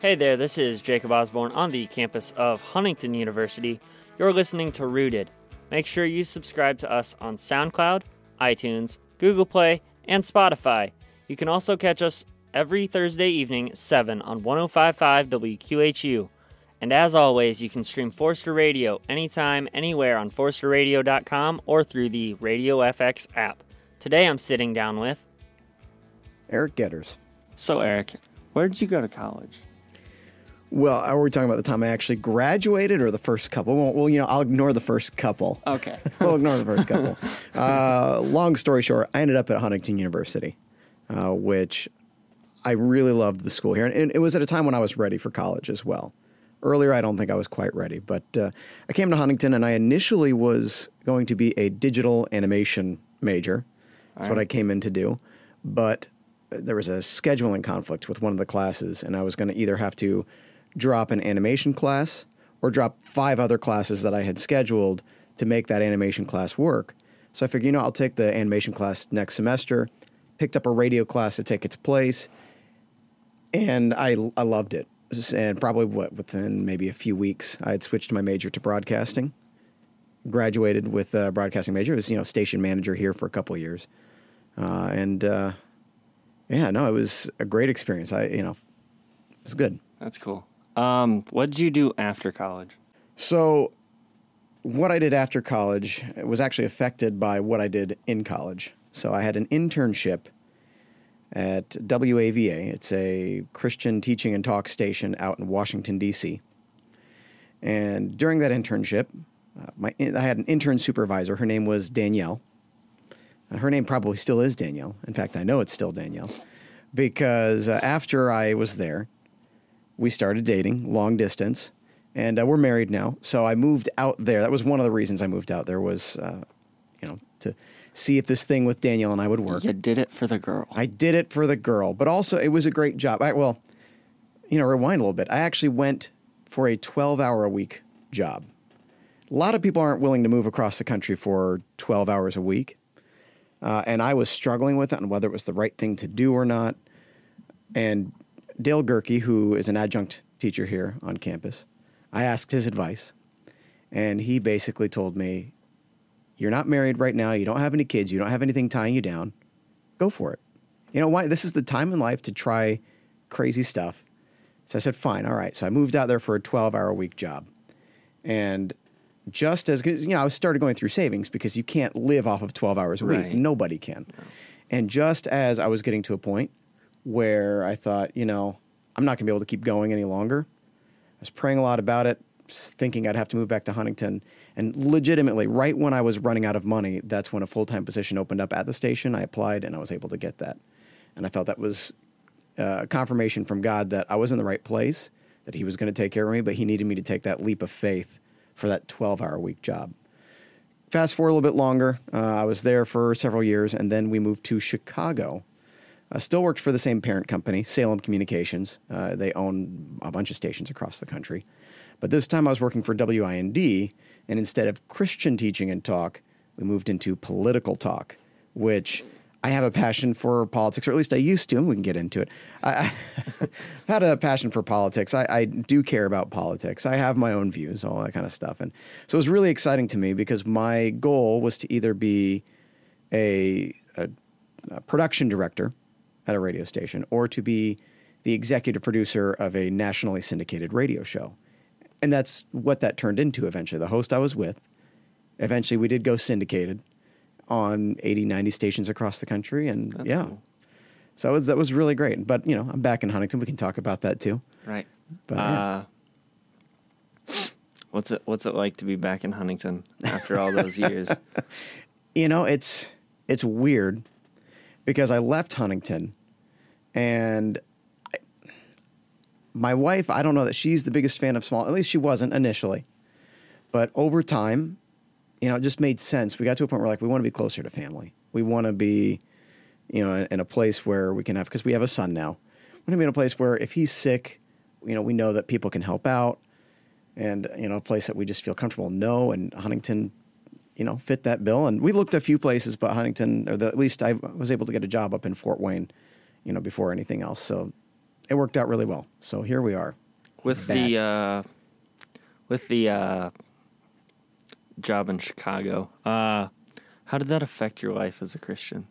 Hey there, this is Jacob Osborn on the campus of Huntington University. You're listening to Rooted. Make sure you subscribe to us on SoundCloud, iTunes, Google Play, and Spotify. You can also catch us every Thursday evening at 7 on 105.5 WQHU. And as always, you can stream Forster Radio anytime, anywhere on ForsterRadio.com or through the Radio FX app. Today I'm sitting down with Eric Geders. So Eric, where did you go to college? Well, are we talking about the time I actually graduated or the first couple? Well, I'll ignore the first couple. Okay. We'll ignore the first couple. Long story short, I ended up at Huntington University, which I really loved the school here. And it was at a time when I was ready for college as well. Earlier, I don't think I was quite ready. But I came to Huntington, and I initially was going to be a digital animation major. That's what I came in to do. But there was a scheduling conflict with one of the classes, and I was going to either have to drop an animation class or drop 5 other classes that I had scheduled to make that animation class work. So I figured, I'll take the animation class next semester, picked up a radio class to take its place, and I loved it. And probably, within maybe a few weeks, I had switched my major to broadcasting, graduated with a broadcasting major. I was, station manager here for a couple of years. It was a great experience. It was good. That's cool. What did you do after college? So what I did after college was actually affected by what I did in college. So I had an internship at WAVA. It's a Christian teaching and talk station out in Washington, D.C. And during that internship, I had an intern supervisor. Her name was Danielle. Her name probably still is Danielle. In fact, I know it's still Danielle. Because after I was there, we started dating, long distance, and we're married now. So I moved out there. That was one of the reasons I moved out there was, to see if this thing with Danielle and I would work. You did it for the girl. I did it for the girl, but also it was a great job. Rewind a little bit. I actually went for a 12-hour-a-week job. A lot of people aren't willing to move across the country for 12 hours a week, and I was struggling with it and whether it was the right thing to do or not. And Dale Gerke, who is an adjunct teacher here on campus, I asked his advice, and he basically told me, you're not married right now, you don't have any kids, you don't have anything tying you down, go for it. Why? This is the time in life to try crazy stuff. So I said, fine, all right. So I moved out there for a 12-hour-a-week job. And just as, I started going through savings because you can't live off of 12 hours a week. Right. Nobody can. No. And just as I was getting to a point where I thought, I'm not going to be able to keep going any longer. I was praying a lot about it, thinking I'd have to move back to Huntington. And legitimately, right when I was running out of money, that's when a full-time position opened up at the station. I applied, and I was able to get that. And I felt that was confirmation from God that I was in the right place, that he was going to take care of me, but he needed me to take that leap of faith for that 12-hour-a-week job. Fast forward a little bit longer. I was there for several years, and then we moved to Chicago. I still worked for the same parent company, Salem Communications. They own a bunch of stations across the country. But this time I was working for WIND, and instead of Christian teaching and talk, we moved into political talk, which I have a passion for politics, or at least I used to, and we can get into it. I've had a passion for politics. I do care about politics. I have my own views, all that kind of stuff. And so it was really exciting to me because my goal was to either be a production director at a radio station or to be the executive producer of a nationally syndicated radio show. And that's what that turned into eventually. The host I was with, eventually we did go syndicated on 80, 90 stations across the country. And that's cool. So that was really great. But, I'm back in Huntington. We can talk about that too. Right. But, yeah. What's it like to be back in Huntington after all those years? It's weird because I left Huntington and my wife, I don't know that she's the biggest fan of small, at least she wasn't initially. But over time, it just made sense. We got to a point where we want to be closer to family. We want to be, in a place where we can have, because we have a son now. We want to be in a place where if he's sick, we know that people can help out and, a place that we just feel comfortable. And Huntington, fit that bill. And we looked at a few places, but Huntington, at least I was able to get a job up in Fort Wayne, before anything else. So it worked out really well. So here we are. With the job in Chicago, how did that affect your life as a Christian?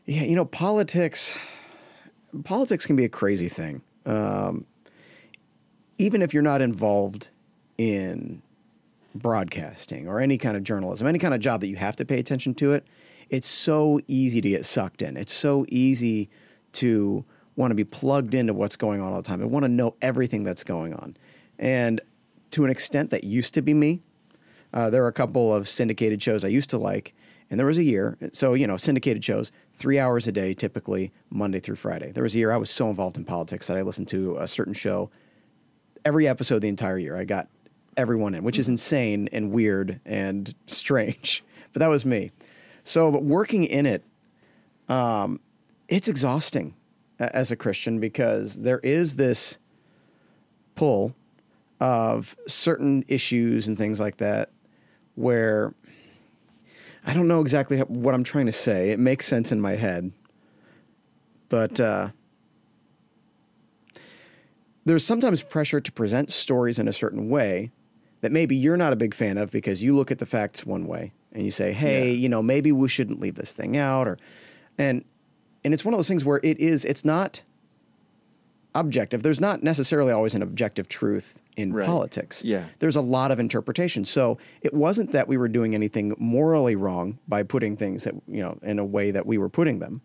Yeah, politics can be a crazy thing. Even if you're not involved in broadcasting or any kind of journalism, any kind of job that you have to pay attention to it, it's so easy to get sucked in. It's so easy to want to be plugged into what's going on all the time. I want to know everything that's going on. And to an extent, that used to be me. There are a couple of syndicated shows I used to like, and there was a year. So, syndicated shows, 3 hours a day, typically Monday through Friday. There was a year I was so involved in politics that I listened to a certain show every episode the entire year. I got everyone in, which is insane and weird and strange. But that was me. So working in it, it's exhausting as a Christian because there is this pull of certain issues and things like that where I don't know exactly what I'm trying to say. It makes sense in my head. But there's sometimes pressure to present stories in a certain way that maybe you're not a big fan of because you look at the facts one way and you say, hey, maybe we shouldn't leave this thing out. And it's one of those things where it's not objective. There's not necessarily always an objective truth in politics. Yeah. There's a lot of interpretation. So it wasn't that we were doing anything morally wrong by putting things that, in a way that we were putting them.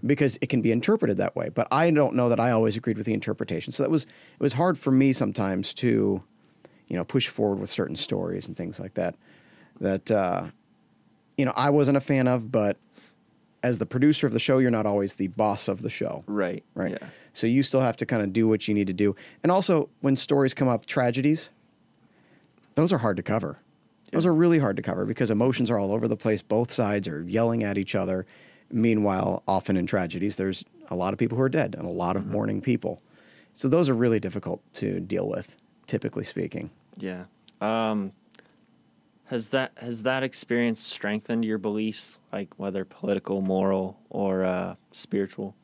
Because it can be interpreted that way. But I don't know that I always agreed with the interpretation. So it was hard for me sometimes to, push forward with certain stories and things like that, I wasn't a fan of, but as the producer of the show, you're not always the boss of the show. Right. Right. Yeah. So you still have to kind of do what you need to do. And also when stories come up, tragedies, those are hard to cover. Yeah. Those are really hard to cover because emotions are all over the place. Both sides are yelling at each other. Meanwhile, often in tragedies, there's a lot of people who are dead and a lot of mourning people. So those are really difficult to deal with, typically speaking. Yeah. Has that experience strengthened your beliefs, like whether political, moral, or spiritual?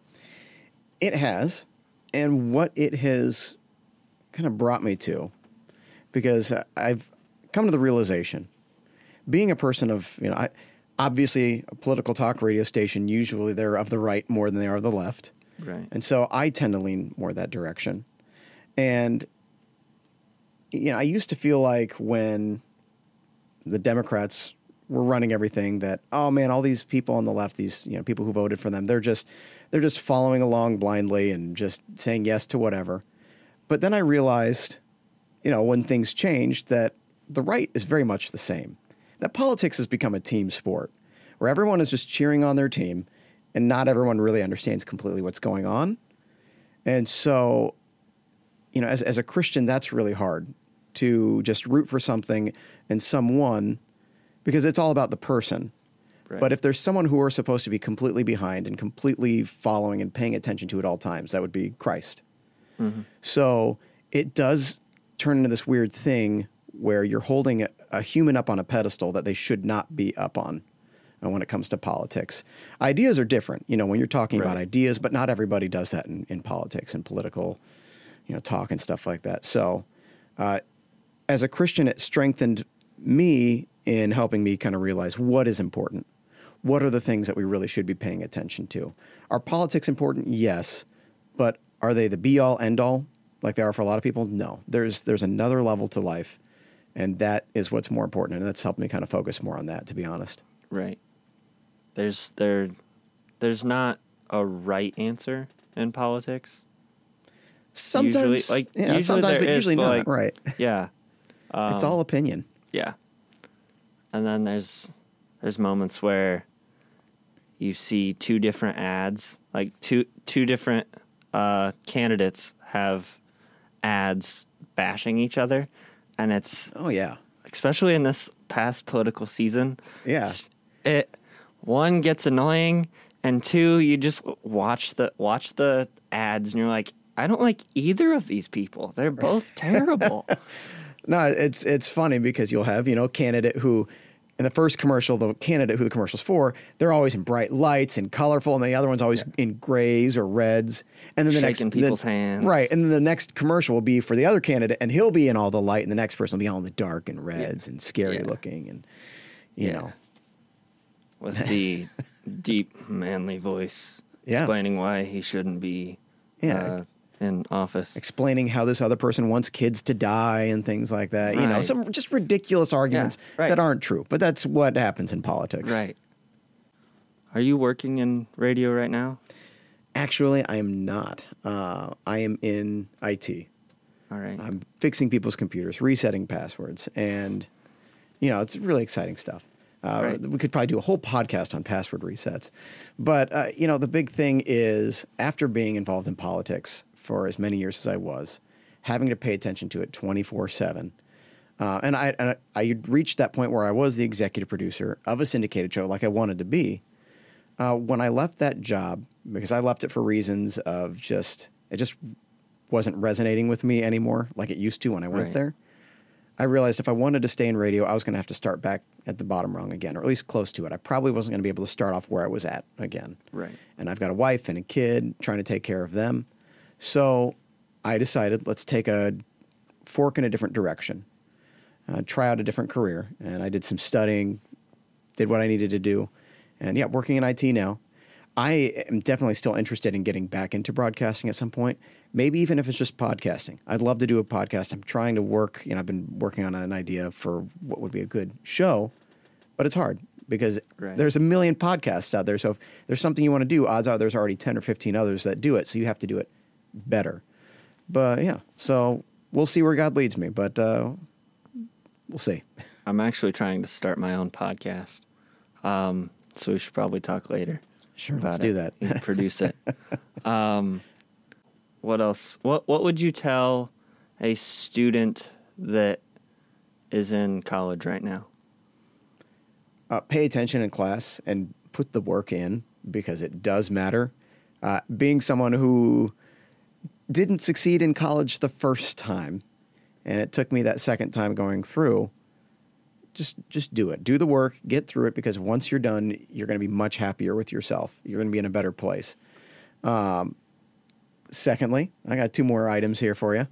It has. And what it has kind of brought me to, because I've come to the realization, being a person of, obviously, a political talk radio station, usually they're of the right more than they are of the left. Right. And so I tend to lean more that direction. And, I used to feel like when the Democrats were running everything that, oh, man, all these people on the left, these people who voted for them, they're just following along blindly and just saying yes to whatever. But then I realized, when things changed, that the right is very much the same. That politics has become a team sport where everyone is just cheering on their team and not everyone really understands completely what's going on. And so, as a Christian, that's really hard to just root for something and someone because it's all about the person. Right. But if there's someone who we're supposed to be completely behind and completely following and paying attention to at all times, that would be Christ. Mm-hmm. So it does turn into this weird thing where you're holding a human up on a pedestal that they should not be up on when it comes to politics. Ideas are different, when you're talking about ideas, but not everybody does that in politics and political, talk and stuff like that. So as a Christian, it strengthened me in helping me kind of realize what is important. What are the things that we really should be paying attention to? Are politics important? Yes. But are they the be-all, end-all like they are for a lot of people? No. There's another level to life. And that is what's more important, and that's helped me kind of focus more on that, to be honest. Right. There's not a right answer in politics. Sometimes, sometimes, but usually not. Right. Yeah. It's all opinion. Yeah. And then there's moments where you see two different ads, like two different candidates have ads bashing each other. And it's especially in this past political season. Yeah, one gets annoying, and two, you just watch the ads, and you're like, I don't like either of these people. They're both terrible. No, it's funny because you'll have candidate who in the first commercial, the candidate who the commercial's for, they're always in bright lights and colorful, and the other one's always in grays or reds. And then the shaking next people's hands. Right. And then the next commercial will be for the other candidate, and he'll be in all the light, and the next person will be all in the dark and reds and scary looking, and you know. With the deep, manly voice explaining why he shouldn't be in office. Explaining how this other person wants kids to die and things like that. Right. You know, some just ridiculous arguments that aren't true. But that's what happens in politics. Right. Are you working in radio right now? Actually, I am not. I am in IT. All right. I'm fixing people's computers, resetting passwords, and, you know, it's really exciting stuff. We could probably do a whole podcast on password resets. But, you know, the big thing is after being involved in politics for as many years as I was, having to pay attention to it 24/7. And I reached that point where I was the executive producer of a syndicated show like I wanted to be. When I left that job, because I left it for reasons of it just wasn't resonating with me anymore like it used to when I went there. I realized if I wanted to stay in radio, I was going to have to start back at the bottom rung again, or at least close to it. I probably wasn't going to be able to start off where I was at again. Right. And I've got a wife and a kid, trying to take care of them. So I decided, let's take a fork in a different direction, try out a different career. And I did some studying, did what I needed to do. And yeah, working in IT now. I am definitely still interested in getting back into broadcasting at some point, maybe even if it's just podcasting. I'd love to do a podcast. I'm trying to work, I've been working on an idea for what would be a good show, but it's hard because there's a million podcasts out there. So if there's something you want to do, odds are there's already 10 or 15 others that do it. So you have to do it better. But yeah, so we'll see where God leads me, but we'll see. I'm actually trying to start my own podcast. So we should probably talk later. Sure, let's do that. You can produce it. What else? What would you tell a student that is in college right now? Pay attention in class and put the work in because it does matter. Being someone who didn't succeed in college the first time, and it took me that second time going through, just do it. Do the work, get through it, because once you're done, you're going to be much happier with yourself. You're going to be in a better place. Secondly, I got 2 more items here for you.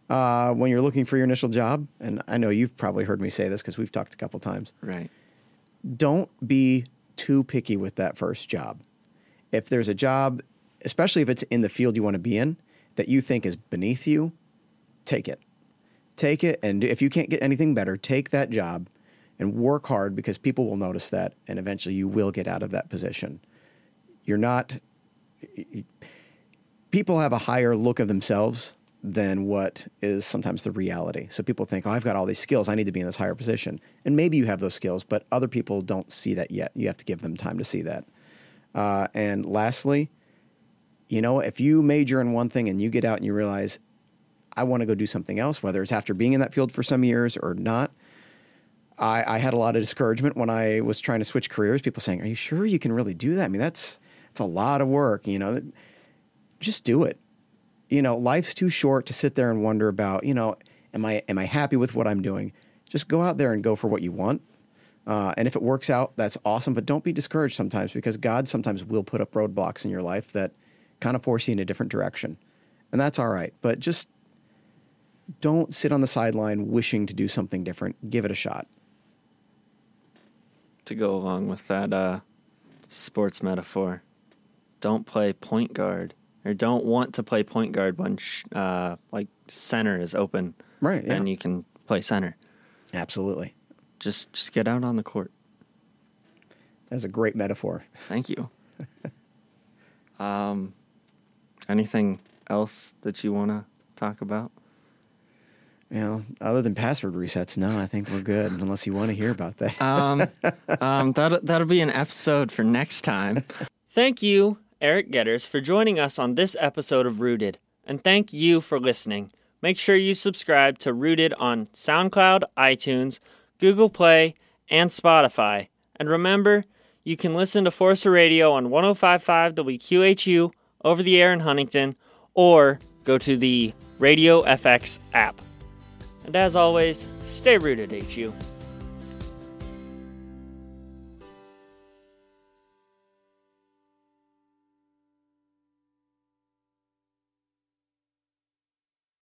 When you're looking for your initial job, and I know you've probably heard me say this because we've talked a couple times. Right. Don't be too picky with that first job. If there's a job, especially if it's in the field you want to be in, that you think is beneath you, take it. Take it, and if you can't get anything better, take that job and work hard because people will notice that, and eventually you will get out of that position. People have a higher look of themselves than what is sometimes the reality. So people think, I've got all these skills. I need to be in this higher position. And maybe you have those skills, but other people don't see that yet. You have to give them time to see that. And lastly, if you major in one thing and you get out and you realize, I want to go do something else, whether it's after being in that field for some years or not. I had a lot of discouragement when I was trying to switch careers. People saying, are you sure you can really do that? I mean, that's a lot of work, Just do it. Life's too short to sit there and wonder about, am I happy with what I'm doing? Just go out there and go for what you want. And if it works out, that's awesome. But don't be discouraged sometimes, because God sometimes will put up roadblocks in your life that kind of force you in a different direction. And that's all right. But just don't sit on the sideline wishing to do something different. Give it a shot. To go along with that sports metaphor, don't play point guard, or don't want to play point guard when center is open. Right, yeah. And you can play center. Absolutely. Just get out on the court. That's a great metaphor. Thank you. Anything else that you want to talk about? Other than password resets, no, I think we're good, unless you want to hear about that. That'll be an episode for next time. Thank you, Eric Geders, for joining us on this episode of Rooted, and thank you for listening. Make sure you subscribe to Rooted on SoundCloud, iTunes, Google Play, and Spotify. And remember, you can listen to Forza Radio on 105.5 WQHU over the air in Huntington, or go to the Radio FX app. And as always, stay rooted, HU.